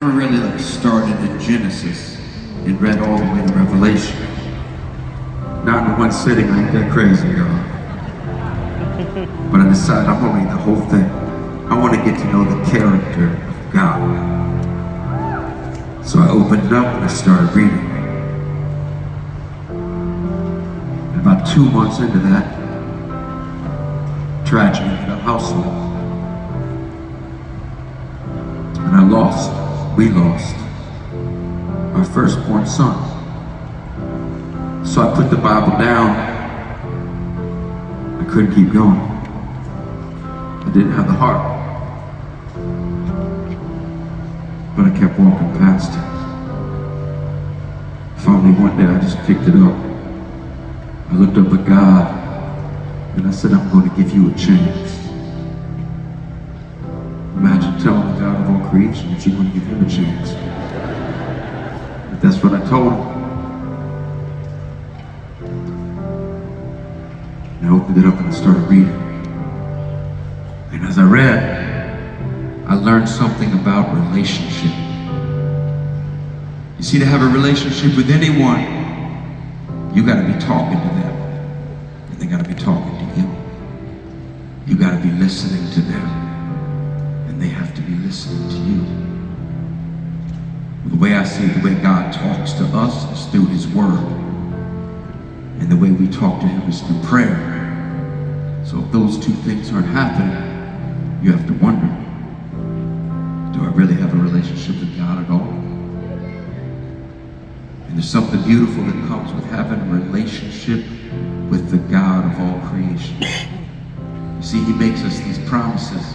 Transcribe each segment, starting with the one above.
never really started in Genesis and read all the way to Revelation. Not in one sitting, I ain't that crazy, y'all. But I decided I'm gonna read the whole thing. I want to get to know the character of God. So I opened it up and I started reading. And about 2 months into that, tragedy hit our household. And we lost our firstborn son. So I put the Bible down. I couldn't keep going. I didn't have the heart. But I kept walking past it. Finally one day I just picked it up. I looked up at God and I said, I'm going to give you a chance. Imagine telling the God of all creation that you're going to give him a chance. But that's what I told him. And I opened it up and I started reading. And as I read, I learned something about relationship. You see, to have a relationship with anyone, you got to be talking to them. And they got to be talking to you. You got to be listening to them. And they have to be listening to you. The way I see it, the way God talks to us is through his word. And the way we talk to him is through prayer. So if those two things aren't happening, you have to wonder, do I really have a relationship with God at all? And there's something beautiful that comes with having a relationship with the God of all creation. You see, he makes us these promises.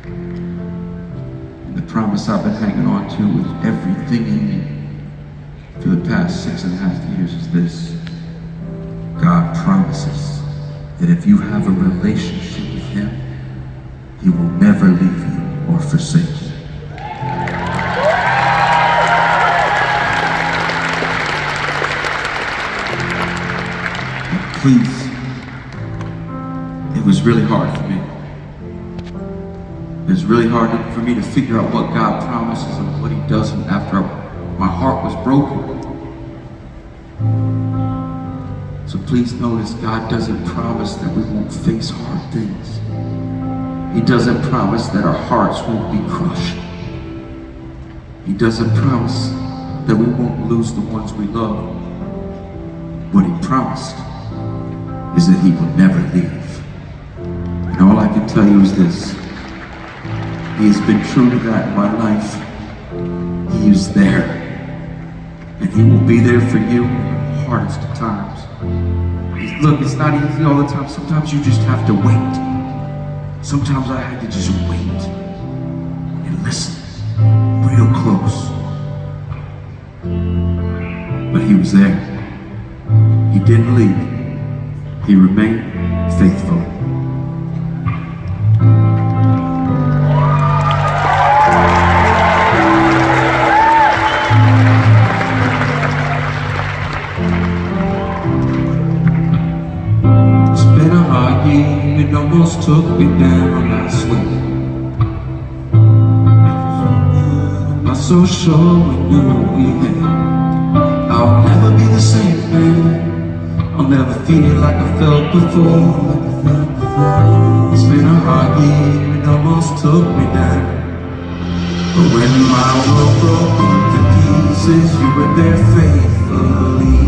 And the promise I've been hanging on to with everything in me for the past 6.5 years is this. God promises that if you have a relationship with him, he will never leave you or forsake you. Please, it was really hard for me. It was really hard for me to figure out what God promises and what he doesn't after my heart was broken. So please notice, God doesn't promise that we won't face hard things. He doesn't promise that our hearts won't be crushed. He doesn't promise that we won't lose the ones we love. What he promised is that he will never leave. And all I can tell you is this. He has been true to that in my life. He is there. And he will be there for you in the hardest of times. Look, it's not easy all the time. Sometimes you just have to wait. Sometimes I had to just wait and listen real close. But he was there. He didn't leave. He remained faithful. It's been a hard year, it almost took me down, I swear. Not so sure we knew what we had. I'll never be the same man. I'll never feel like I felt before. It's been a hard year, it almost took me down. But when my world broke into pieces, you were there faithfully.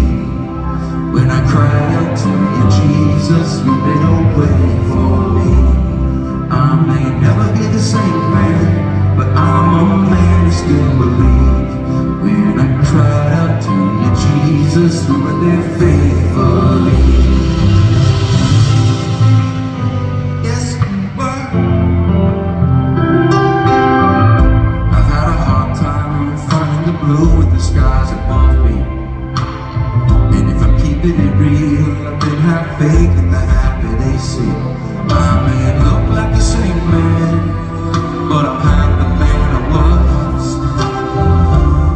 When I cried out to you, Jesus, you made a way for me. I may never be the same man, but I'm a man who still believes. When I cried out to you, Jesus, you were there faithfully. Yes, you were. I've had a hard time finding the blue with the skies above me. And if I'm keeping it real, I didn't have faith in the happy they see. I may look like the same man, but I'm half the man I was.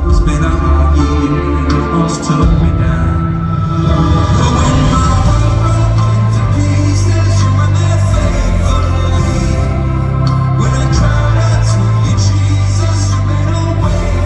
It's been a hard year, it almost took me down. But when my world broke into pieces, you were there faithfully. When I cried out to you, Jesus, you made a way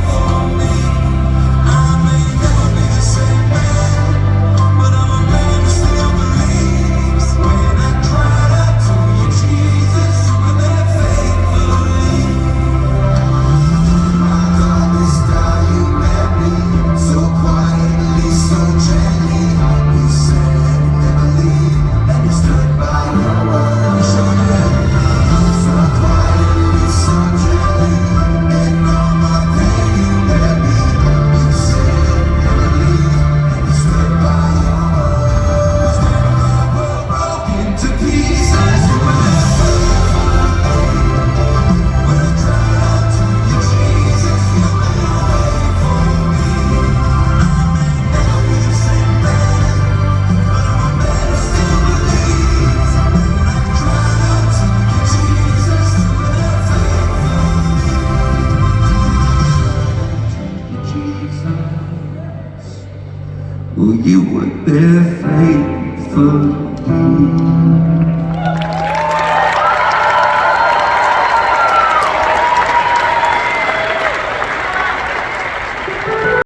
Oh, you were there faithfully.